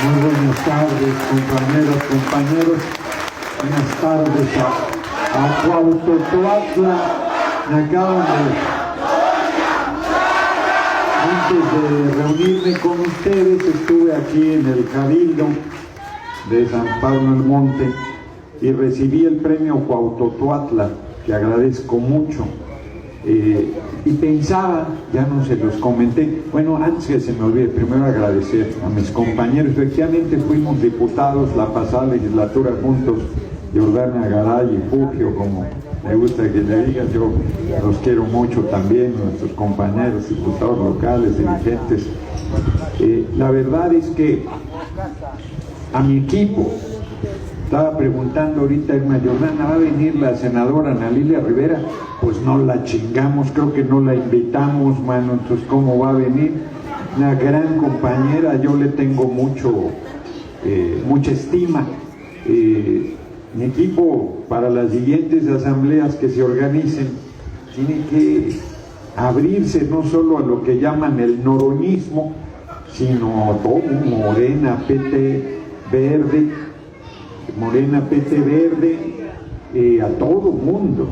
Muy buenas tardes, compañeras, compañeros. Buenas tardes a Cuautotlachtla. Me acaban antes de reunirme con ustedes, estuve aquí en el Cabildo de San Pablo del Monte y recibí el premio Cuautotlachtla, que agradezco mucho. Y pensaba, ya no se los comenté, bueno, antes que se me olvide, primero agradecer a mis compañeros. Efectivamente fuimos diputados la pasada legislatura juntos, Jordana Garay y Fugio, como me gusta que le digas. Yo los quiero mucho también, nuestros compañeros, diputados locales, dirigentes. La verdad es que a mi equipo, estaba preguntando ahorita Irma Jordana, ¿va a venir la senadora Ana Lilia Rivera? Pues no la chingamos, creo que no la invitamos, mano, entonces ¿cómo va a venir? Una gran compañera, yo le tengo mucha estima. Mi equipo, para las siguientes asambleas que se organicen, tiene que abrirse no solo a lo que llaman el noroñismo, sino a todo, Morena, PT Verde, a todo mundo,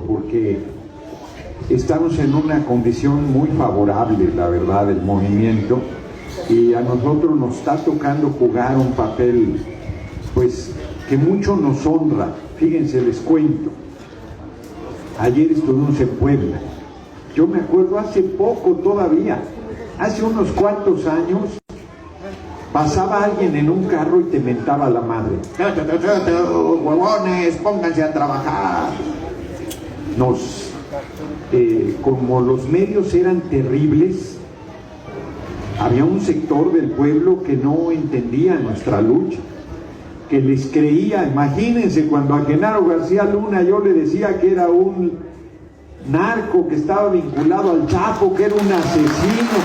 porque estamos en una condición muy favorable, la verdad, del movimiento, y a nosotros nos está tocando jugar un papel, pues, que mucho nos honra. Fíjense, les cuento, ayer estuvimos en Puebla. Yo me acuerdo hace poco todavía, hace unos cuantos años, pasaba alguien en un carro y te mentaba la madre. Huevones, pónganse a trabajar. Como los medios eran terribles, había un sector del pueblo que no entendía nuestra lucha, que les creía. Imagínense, cuando a Genaro García Luna yo le decía que era un narco, que estaba vinculado al Chapo, que era un asesino,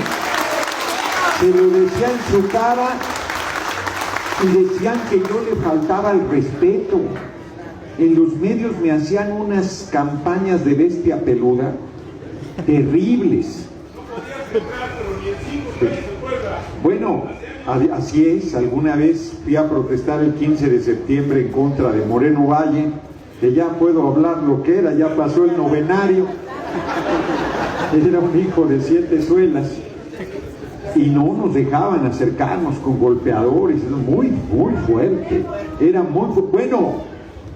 se lo decía en su cara y decían que yo le faltaba el respeto. En los medios me hacían unas campañas de bestia peluda terribles. Bueno, así es. Alguna vez fui a protestar el 15 de septiembre en contra de Moreno Valle, que ya puedo hablar lo que era, ya pasó el novenario. Era un hijo de 7 suelas. Y no nos dejaban acercarnos con golpeadores, era muy fuerte, era muy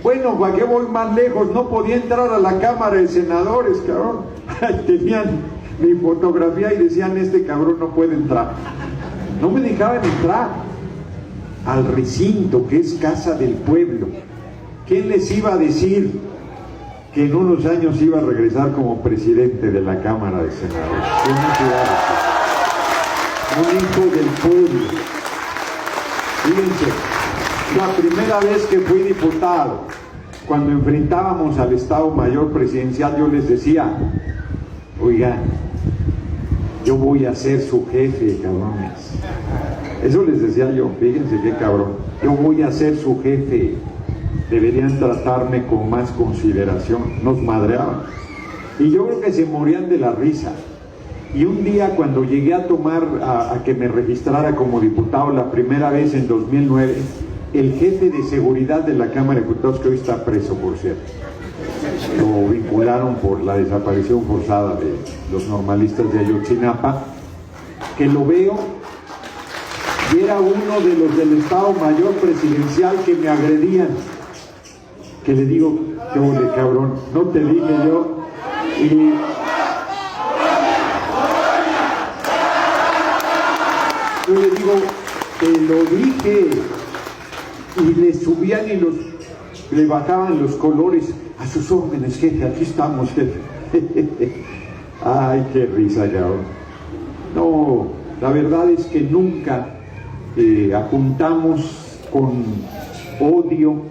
bueno, ¿para qué voy más lejos? No podía entrar a la Cámara de Senadores, cabrón. Tenían mi fotografía y decían, este cabrón no puede entrar. No me dejaban entrar al recinto, que es casa del pueblo. ¿Quién les iba a decir que en unos años iba a regresar como presidente de la Cámara de Senadores? ¿Quién me iba a decir? Un hijo del pueblo. Fíjense, la primera vez que fui diputado, cuando enfrentábamos al Estado Mayor Presidencial, yo les decía, oigan, yo voy a ser su jefe, cabrones. Eso les decía yo, fíjense qué cabrón. Yo voy a ser su jefe. Deberían tratarme con más consideración. Nos madreaban. Y yo creo que se morían de la risa. Y un día, cuando llegué a que me registrara como diputado la primera vez en 2009, el jefe de seguridad de la Cámara de Diputados, que hoy está preso, por cierto, lo vincularon por la desaparición forzada de los normalistas de Ayotzinapa, que lo veo, y era uno de los del Estado Mayor Presidencial que me agredían, que le digo, qué ole, cabrón, no te dije yo, y yo le digo, te lo dije, y le subían y le bajaban los colores. A sus órdenes, jefe, aquí estamos, jefe. Ay, qué risa, ya. No, la verdad es que nunca apuntamos con odio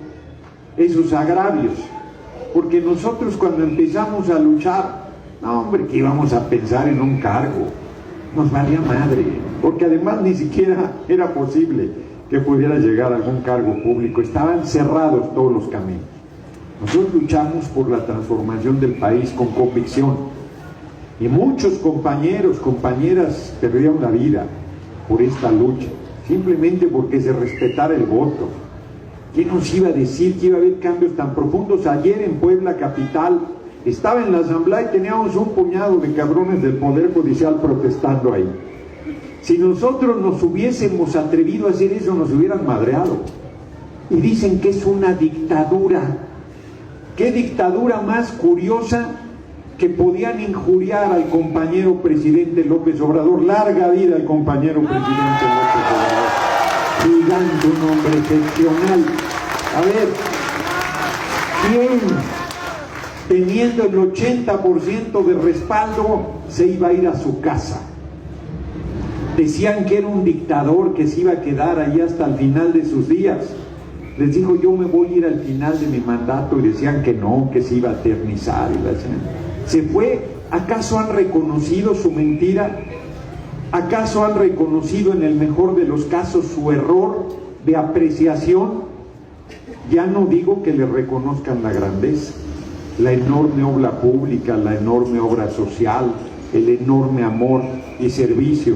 esos agravios, porque nosotros cuando empezamos a luchar, no, hombre, que íbamos a pensar en un cargo, nos valía madre, porque además ni siquiera era posible que pudiera llegar a algún cargo público, estaban cerrados todos los caminos. Nosotros luchamos por la transformación del país con convicción, y muchos compañeros, compañeras perdieron la vida por esta lucha. simplemente porque se respetara el voto. ¿Quién nos iba a decir que iba a haber cambios tan profundos? Ayer en Puebla capital estaba en la asamblea y teníamos un puñado de cabrones del Poder Judicial protestando ahí. Si nosotros nos hubiésemos atrevido a hacer eso, nos hubieran madreado. Y dicen que es una dictadura. ¿Qué dictadura más curiosa que podían injuriar al compañero presidente López Obrador? Larga vida al compañero presidente López Obrador. Gigante, un hombre excepcional. A ver, ¿quién, teniendo el 80% de respaldo, se iba a ir a su casa? Decían que era un dictador que se iba a quedar ahí hasta el final de sus días. Les dijo, yo me voy a ir al final de mi mandato, y decían que no, que se iba a eternizar. Se fue. ¿Acaso han reconocido su mentira? ¿Acaso han reconocido en el mejor de los casos su error de apreciación? Ya no digo que le reconozcan la grandeza, la enorme obra pública, la enorme obra social, el enorme amor y servicio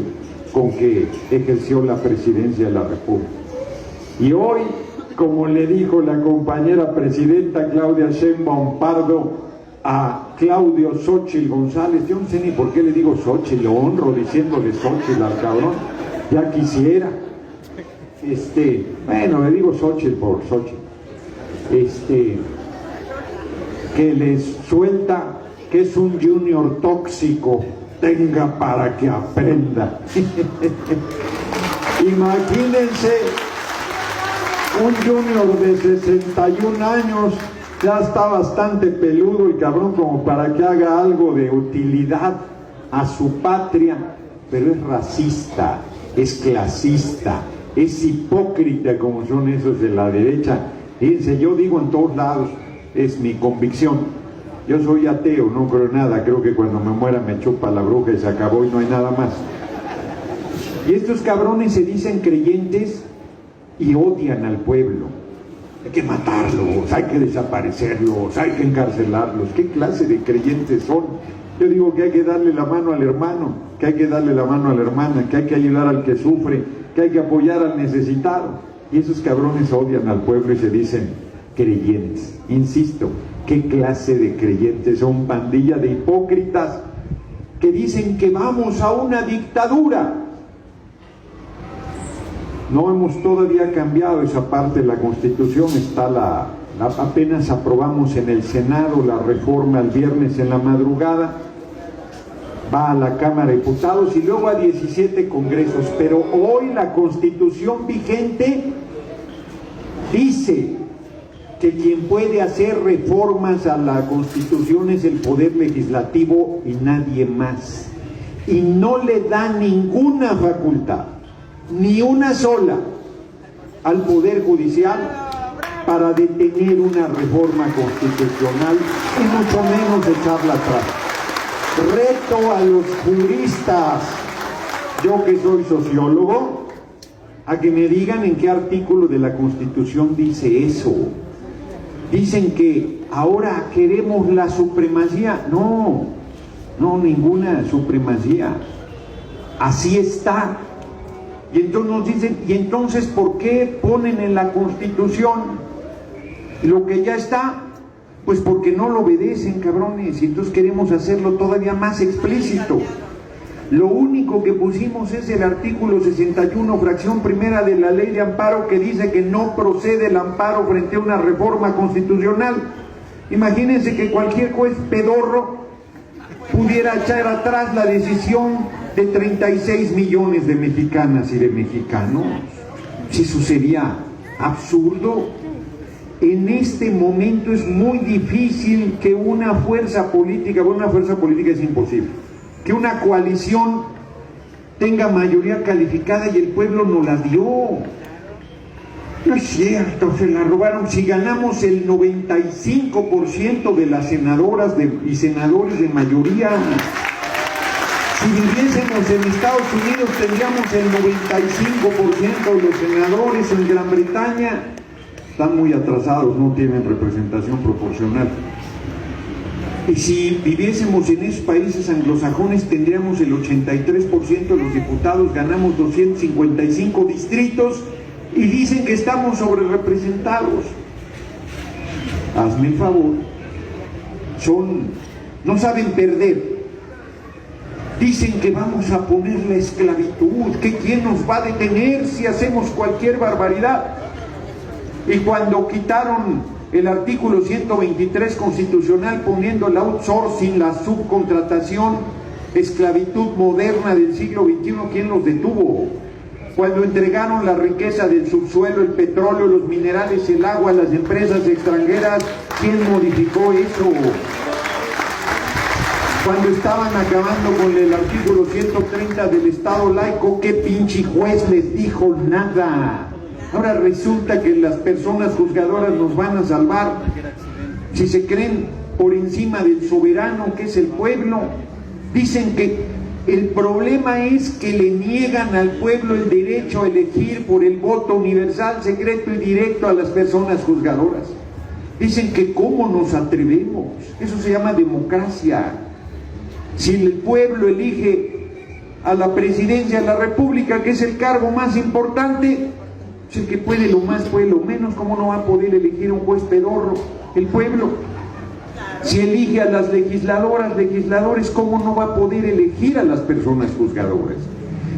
con que ejerció la presidencia de la República. Y hoy, como le dijo la compañera presidenta Claudia Sheinbaum Pardo a Claudio Xóchitl González, yo no sé ni por qué le digo Xóchitl, lo honro diciéndole Xóchitl al cabrón, ya quisiera. Bueno, le digo Xóchitl por Xóchitl. Que les suelta que es un junior tóxico, tenga para que aprenda. Imagínense un junior de 61 años, ya está bastante peludo el cabrón como para que haga algo de utilidad a su patria, pero es racista, es clasista, es hipócrita como son esos de la derecha. Fíjense, yo digo en todos lados, es mi convicción. Yo soy ateo, no creo en nada, creo que cuando me muera me chupa la bruja y se acabó y no hay nada más. Y estos cabrones se dicen creyentes y odian al pueblo. Hay que matarlos, hay que desaparecerlos, hay que encarcelarlos. ¿Qué clase de creyentes son? Yo digo que hay que darle la mano al hermano, que hay que darle la mano a la hermana, que hay que ayudar al que sufre, que hay que apoyar al necesitado. Y esos cabrones odian al pueblo y se dicen creyentes. Insisto, ¿qué clase de creyentes son? Pandilla de hipócritas que dicen que vamos a una dictadura. No hemos todavía cambiado esa parte de la Constitución, está apenas aprobamos en el Senado la reforma el viernes en la madrugada, va a la Cámara de Diputados y luego a 17 congresos, pero hoy la Constitución vigente dice que quien puede hacer reformas a la Constitución es el Poder Legislativo y nadie más, y no le da ninguna facultad, ni una sola, al Poder Judicial para detener una reforma constitucional y mucho menos echarla atrás. Reto a los juristas, yo que soy sociólogo, a que me digan en qué artículo de la Constitución dice eso. Dicen que ahora queremos la supremacía. No, ninguna supremacía. Así está. Y entonces nos dicen, ¿y entonces por qué ponen en la Constitución lo que ya está? Pues porque no lo obedecen, cabrones, y entonces queremos hacerlo todavía más explícito. Lo único que pusimos es el artículo 61, fracción primera de la ley de amparo, que dice que no procede el amparo frente a una reforma constitucional. Imagínense que cualquier juez pedorro pudiera echar atrás la decisión de 36 millones de mexicanas y de mexicanos. Si eso sería absurdo. En este momento es muy difícil que una fuerza política es imposible, que una coalición tenga mayoría calificada y el pueblo no la dio. No es cierto, se la robaron. Si ganamos el 95% de las senadoras y senadores de mayoría, si viviésemos en Estados Unidos tendríamos el 95% de los senadores. En Gran Bretaña están muy atrasados, no tienen representación proporcional. Y si viviésemos en esos países anglosajones, tendríamos el 83% de los diputados, ganamos 255 distritos y dicen que estamos sobre representados. Hazme el favor. No saben perder. Dicen que vamos a poner la esclavitud, que quién nos va a detener si hacemos cualquier barbaridad. Y cuando quitaron el artículo 123 constitucional poniendo el outsourcing, la subcontratación, esclavitud moderna del siglo XXI, ¿quién los detuvo? Cuando entregaron la riqueza del subsuelo, el petróleo, los minerales, el agua a las empresas extranjeras, ¿quién modificó eso? Cuando estaban acabando con el artículo 130 del Estado laico, ¿qué pinche juez les dijo? Nada. Ahora resulta que las personas juzgadoras nos van a salvar si se creen por encima del soberano que es el pueblo. Dicen que el problema es que le niegan al pueblo el derecho a elegir por el voto universal, secreto y directo a las personas juzgadoras. Dicen que cómo nos atrevemos, eso se llama democracia. Si el pueblo elige a la presidencia de la República, que es el cargo más importante, el que puede lo más, puede lo menos, ¿cómo no va a poder elegir un juez pedorro? El pueblo. Si elige a las legisladoras, legisladores, ¿cómo no va a poder elegir a las personas juzgadoras?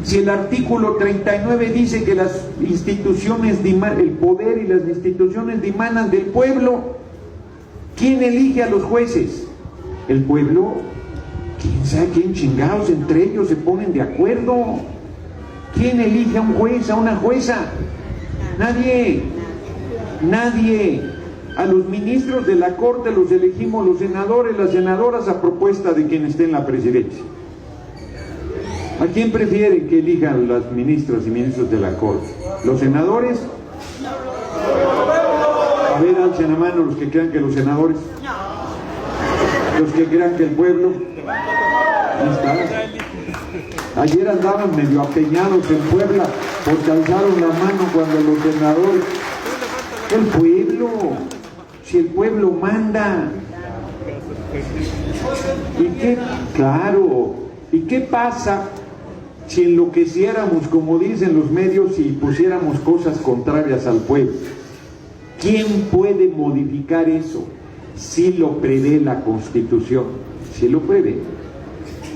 Si el artículo 39 dice que las instituciones, el poder y las instituciones dimanan del pueblo, ¿quién elige a los jueces? ¿El pueblo? ¿Quién sabe quién chingados entre ellos se ponen de acuerdo? ¿Quién elige a un juez, a una jueza? Nadie, nadie. A los ministros de la Corte los elegimos los senadores, las senadoras a propuesta de quien esté en la presidencia. ¿A quién prefieren que elijan las ministras y ministros de la Corte? ¿Los senadores? A ver, alcen la mano los que crean que los senadores. Los que crean que el pueblo. Ahí está. Ayer andaban medio apeñados en Puebla porque alzaron la mano cuando los senadores. El pueblo, si el pueblo manda. ¿Y qué? Claro. ¿Y qué pasa si enloqueciéramos, como dicen los medios, y pusiéramos cosas contrarias al pueblo? ¿Quién puede modificar eso? Si lo prevé la Constitución, si lo prevé.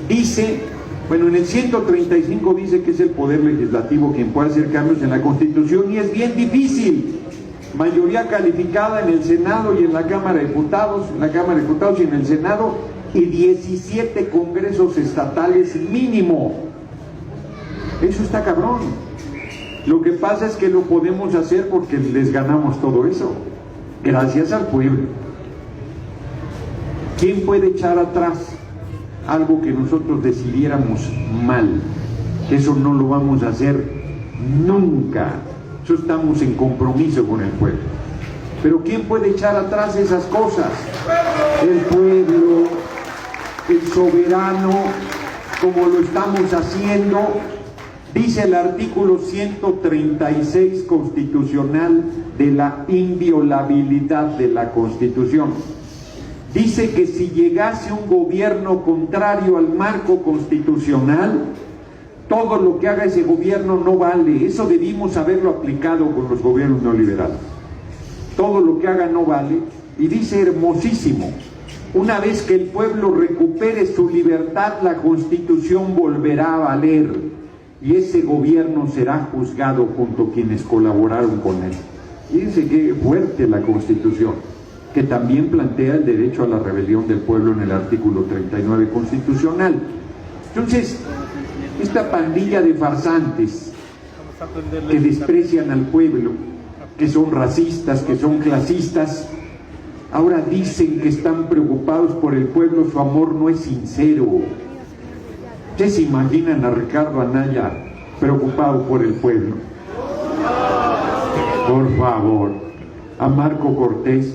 Dice, bueno, en el 135 dice que es el Poder Legislativo quien puede hacer cambios en la Constitución y es bien difícil. Mayoría calificada en el Senado y en la Cámara de Diputados, y en el Senado, y 17 congresos estatales mínimo. Eso está cabrón. Lo que pasa es que lo podemos hacer porque les ganamos todo eso, gracias al pueblo. ¿Quién puede echar atrás algo que nosotros decidiéramos mal? Eso no lo vamos a hacer nunca. Eso estamos en compromiso con el pueblo. Pero ¿quién puede echar atrás esas cosas? El pueblo, el soberano, como lo estamos haciendo. Dice el artículo 136 constitucional de la inviolabilidad de la Constitución. Dice que si llegase un gobierno contrario al marco constitucional, todo lo que haga ese gobierno no vale. Eso debimos haberlo aplicado con los gobiernos neoliberales. Todo lo que haga no vale. Y dice hermosísimo, una vez que el pueblo recupere su libertad, la Constitución volverá a valer y ese gobierno será juzgado junto a quienes colaboraron con él. Fíjense qué fuerte la Constitución, que también plantea el derecho a la rebelión del pueblo en el artículo 39 constitucional. Entonces, esta pandilla de farsantes que desprecian al pueblo, que son racistas, que son clasistas, ahora dicen que están preocupados por el pueblo, su amor no es sincero. ¿Ustedes se imaginan a Ricardo Anaya preocupado por el pueblo? Por favor. A Marco Cortés.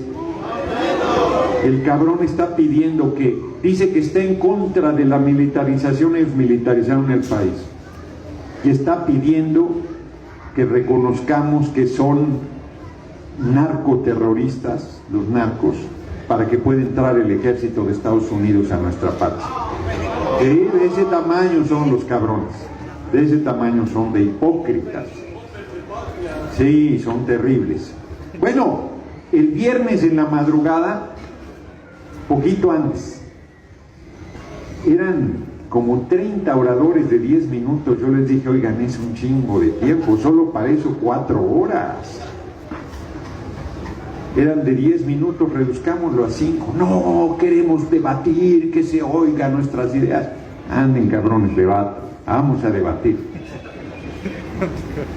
El cabrón está pidiendo que, dice que está en contra de la militarización y desmilitarización en el país. Y está pidiendo que reconozcamos que son narcoterroristas, los narcos, para que pueda entrar el ejército de Estados Unidos a nuestra patria. Sí, de ese tamaño son los cabrones, de ese tamaño son de hipócritas. Sí, son terribles. Bueno, el viernes en la madrugada, poquito antes, eran como 30 oradores de 10 minutos. Yo les dije, oigan, es un chingo de tiempo, solo para eso 4 horas. Eran de 10 minutos, reduzcámoslo a 5. No, queremos debatir, que se oigan nuestras ideas. Anden, cabrones, debate, vamos a debatir.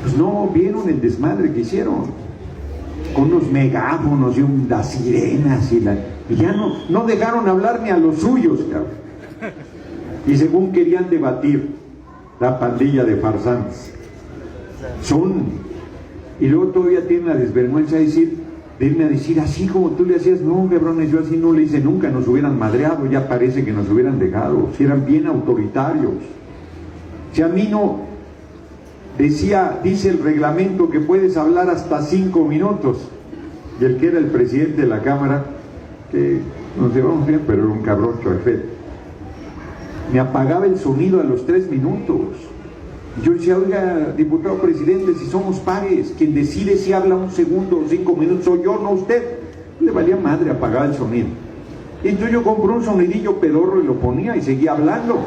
Pues no, vieron el desmadre que hicieron, con los megáfonos y las sirenas y ya no dejaron hablar ni a los suyos, cabrón. Y según querían debatir, la pandilla de farsantes. Y luego todavía tienen la desvergüenza de irme a decir, así como tú le hacías, no, cabrones, yo así no le hice nunca, nos hubieran madreado, ya parece que nos hubieran dejado, si eran bien autoritarios. Si a mí no, dice el reglamento que puedes hablar hasta 5 minutos, y el que era el presidente de la Cámara, que nos llevamos bien, pero era un cabrón chofer, me apagaba el sonido a los 3 minutos. Yo decía, oiga, diputado presidente, si somos pares, quien decide si habla 1 segundo o 5 minutos soy yo, no usted. Le valía madre, apagaba el sonido. Y entonces yo compré un sonidillo pedorro y lo ponía y seguía hablando.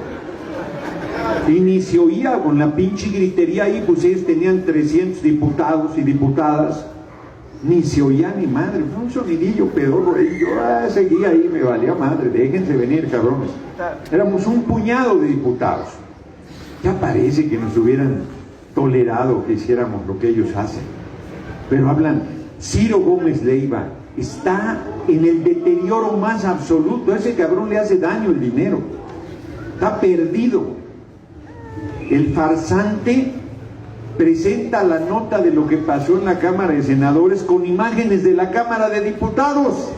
Y ni se oía con la pinche gritería ahí, pues ellos tenían 300 diputados y diputadas, ni se oía ni madre, un sonidillo pedorro, y yo seguía ahí, me valía madre, déjense venir, cabrones. Éramos un puñado de diputados. Ya parece que nos hubieran tolerado que hiciéramos lo que ellos hacen. Pero hablan, Ciro Gómez Leiva está en el deterioro más absoluto, a ese cabrón le hace daño el dinero, está perdido. El farsante presenta la nota de lo que pasó en la Cámara de Senadores con imágenes de la Cámara de Diputados.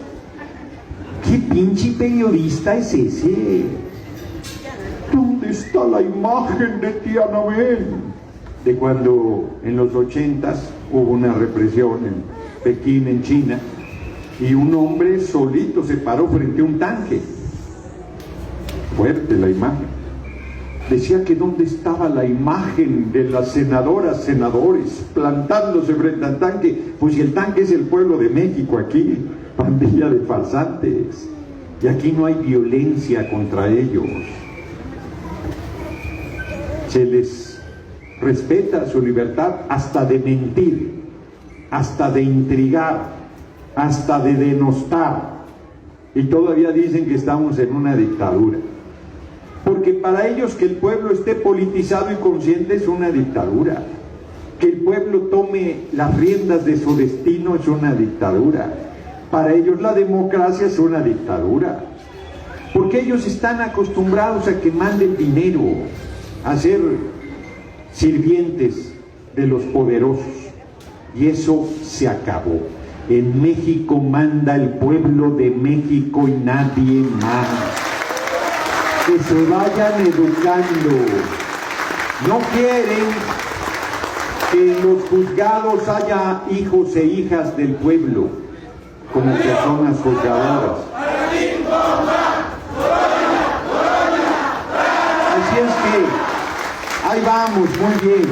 ¿Qué pinche periodista es ese? ¿Dónde está la imagen de tía Anabel? De cuando en los 80s hubo una represión en Pekín, en China, y un hombre solito se paró frente a un tanque. Fuerte la imagen. Decía que dónde estaba la imagen de las senadoras, senadores, plantándose frente al tanque. Pues si el tanque es el pueblo de México aquí, pandilla de farsantes. Y aquí no hay violencia contra ellos. Se les respeta su libertad hasta de mentir, hasta de intrigar, hasta de denostar. Y todavía dicen que estamos en una dictadura. Porque para ellos que el pueblo esté politizado y consciente es una dictadura. Que el pueblo tome las riendas de su destino es una dictadura. Para ellos la democracia es una dictadura. Porque ellos están acostumbrados a que manden dinero, a ser sirvientes de los poderosos. Y eso se acabó. En México manda el pueblo de México y nadie más. Que se vayan educando. No quieren que en los juzgados haya hijos e hijas del pueblo como personas juzgadoras. Así es que ahí vamos, muy bien.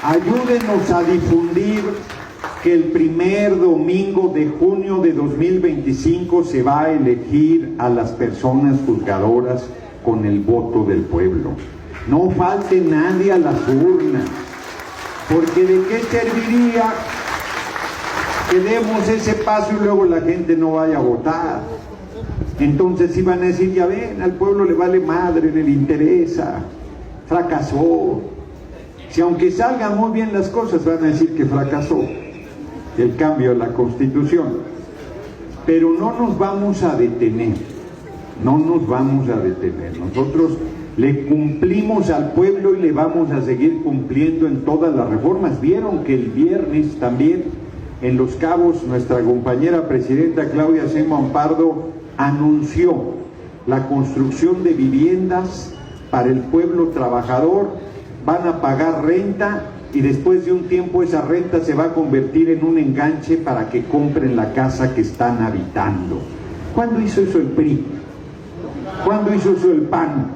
Ayúdenos a difundir que el primer domingo de junio de 2025 se va a elegir a las personas juzgadoras con el voto del pueblo. No falte nadie a las urnas, porque ¿de qué serviría que demos ese paso y luego la gente no vaya a votar? Entonces iban a decir, ya ven, al pueblo le vale madre, le interesa, fracasó. Si aunque salgan muy bien las cosas, van a decir que fracasó el cambio de la Constitución. Pero no nos vamos a detener, no nos vamos a detener. Nosotros le cumplimos al pueblo y le vamos a seguir cumpliendo en todas las reformas. Vieron que el viernes también en Los Cabos nuestra compañera presidenta Claudia Sheinbaum Pardo anunció la construcción de viviendas para el pueblo trabajador. Van a pagar renta y después de un tiempo esa renta se va a convertir en un enganche para que compren la casa que están habitando. ¿Cuándo hizo eso el PRI? ¿Cuándo hizo eso el PAN?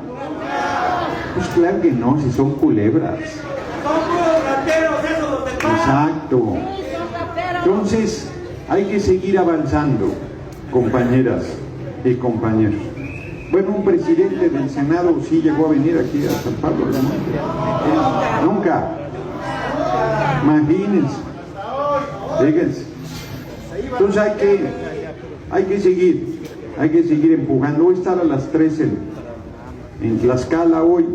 Pues claro que no, si son culebras. Exacto. Entonces, hay que seguir avanzando, compañeras y compañeros. Bueno, un presidente del Senado sí llegó a venir aquí a San Pablo, ¿no? Nunca. Imagínense. Fíjense. Entonces hay que seguir empujando. Voy a estar a las 3 en Tlaxcala hoy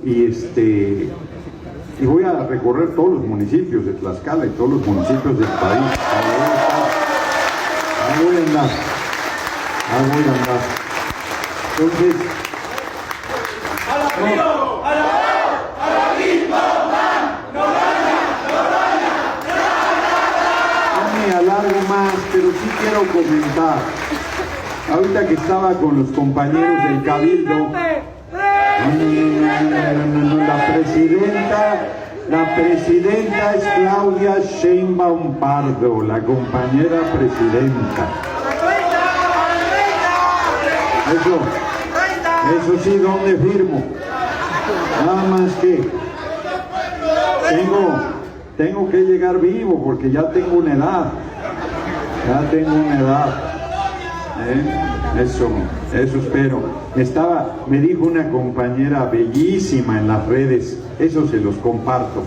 y voy a recorrer todos los municipios de Tlaxcala y todos los municipios del país. Ahí voy a andar. Entonces, no me alargo más, pero sí quiero comentar. Ahorita que estaba con los compañeros del Cabildo, la presidenta es Claudia Sheinbaum Pardo, la compañera presidenta. Eso sí, ¿dónde firmo? Nada más que tengo que llegar vivo porque ya tengo una edad. Eso espero. Me dijo una compañera bellísima en las redes, eso se los comparto.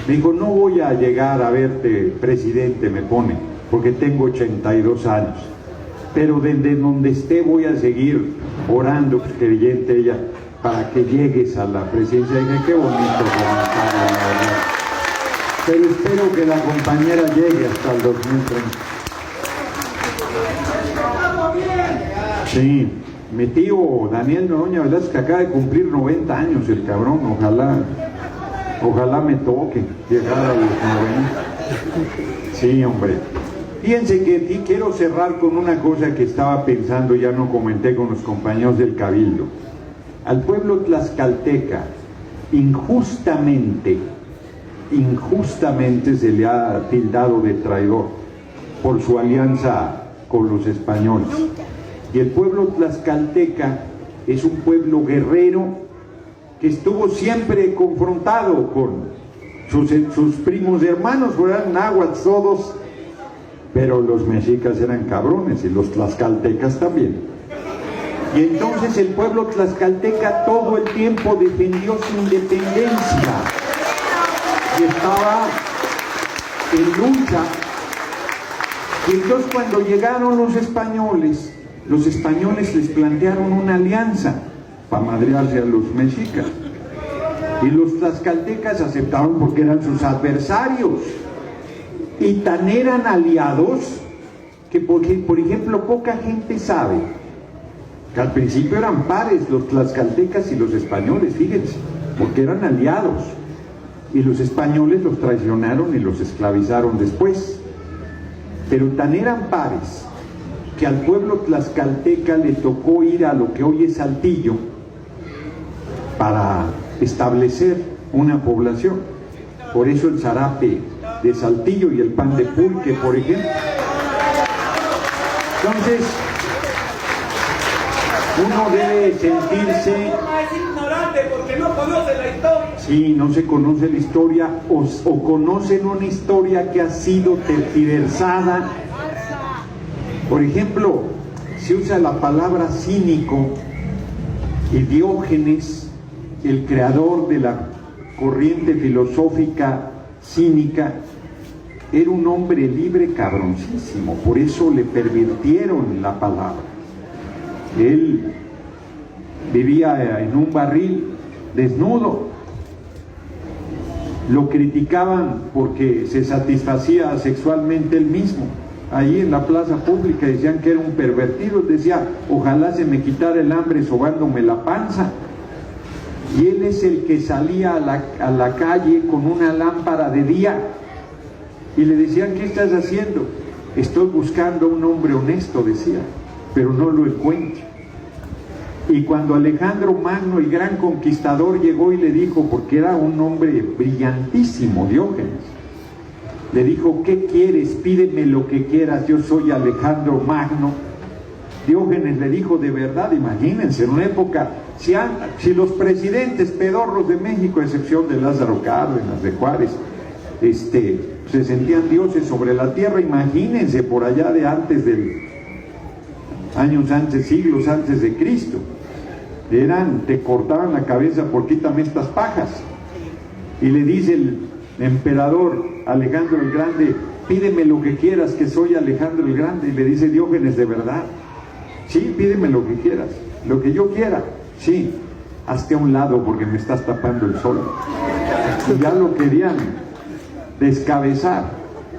Me dijo, no voy a llegar a verte, presidente, me pone, porque tengo 82 años. Pero desde donde esté voy a seguir orando, pues, creyente ella, para que llegues a la presidencia. Y dije, qué bonito comentario, la verdad. Pero espero que la compañera llegue hasta el 2030. Sí, mi tío Daniel Noroña Velázquez acaba de cumplir 90 años, el cabrón, ojalá me toque llegar a los 90. Sí, hombre. Fíjense que quiero cerrar con una cosa que estaba pensando, ya no comenté con los compañeros del Cabildo. Al pueblo tlaxcalteca, injustamente se le ha tildado de traidor por su alianza con los españoles. Y el pueblo tlaxcalteca es un pueblo guerrero que estuvo siempre confrontado con sus primos hermanos, eran náhuatl todos, pero los mexicas eran cabrones y los tlaxcaltecas también. Y entonces el pueblo tlaxcalteca todo el tiempo defendió su independencia y estaba en lucha. Y entonces cuando llegaron los españoles les plantearon una alianza para madrearse a los mexicas. Y los tlaxcaltecas aceptaron porque eran sus adversarios. Y tan eran aliados que, por ejemplo, poca gente sabe que al principio eran pares los tlaxcaltecas y los españoles, fíjense, porque eran aliados. Y los españoles los traicionaron y los esclavizaron después. Pero tan eran pares que al pueblo tlaxcalteca le tocó ir a lo que hoy es Saltillo para establecer una población. Por eso el zarape de Saltillo y el pan de pulque, por ejemplo. Entonces, uno debe sentirse... Es ignorante porque no conoce la historia. Sí, no se conoce la historia o conocen una historia que ha sido tergiversada. Por ejemplo, se usa la palabra cínico y Diógenes, el creador de la corriente filosófica cínica, era un hombre libre cabroncísimo, por eso le pervirtieron la palabra. Él vivía en un barril desnudo, lo criticaban porque se satisfacía sexualmente él mismo, ahí en la plaza pública decían que era un pervertido, decía, ojalá se me quitara el hambre sobándome la panza. Y él es el que salía a la calle con una lámpara de día y le decían, ¿qué estás haciendo? Estoy buscando un hombre honesto, decía, pero no lo encuentro. Y cuando Alejandro Magno, el gran conquistador, llegó y le dijo, porque era un hombre brillantísimo, Diógenes, le dijo, ¿qué quieres? Pídeme lo que quieras, yo soy Alejandro Magno. Diógenes le dijo de verdad, imagínense, en una época, si los presidentes pedorros de México, a excepción de Lázaro Cárdenas, de Juárez, se sentían dioses sobre la tierra, imagínense por allá de antes años antes, siglos antes de Cristo, te cortaban la cabeza por quítame estas pajas. Y le dice el emperador Alejandro el Grande, pídeme lo que quieras, que soy Alejandro el Grande. Y le dice Diógenes, ¿de verdad? Sí, pídeme lo que quieras, lo que yo quiera. Sí, hazte a un lado porque me estás tapando el sol. Y ya lo querían descabezar.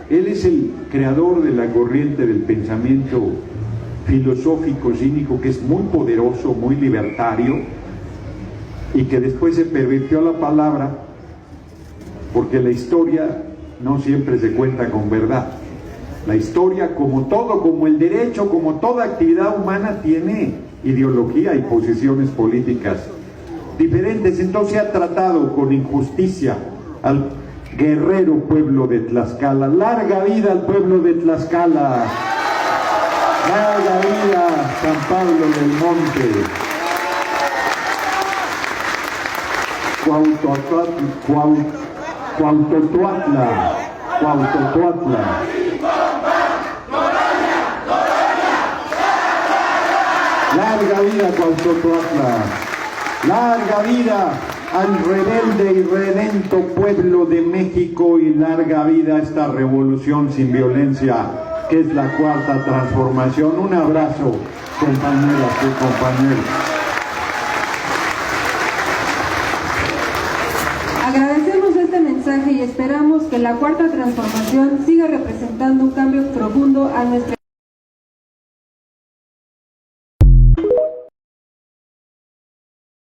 Él es el creador de la corriente del pensamiento filosófico cínico, que es muy poderoso, muy libertario, y que después se pervirtió la palabra, porque la historia no siempre se cuenta con verdad. La historia, como todo, como el derecho, como toda actividad humana, tiene ideología y posiciones políticas diferentes. Entonces se ha tratado con injusticia al guerrero pueblo de Tlaxcala. ¡Larga vida al pueblo de Tlaxcala! ¡Larga vida San Pablo del Monte! Cuauhtotuatla. Larga vida Cuauhtotuatla. Larga vida al rebelde y redento pueblo de México, y larga vida a esta revolución sin violencia, que es la cuarta transformación. Un abrazo, compañeras y compañeros. Agradecemos este mensaje y esperamos que la cuarta transformación siga representando un cambio profundo a nuestra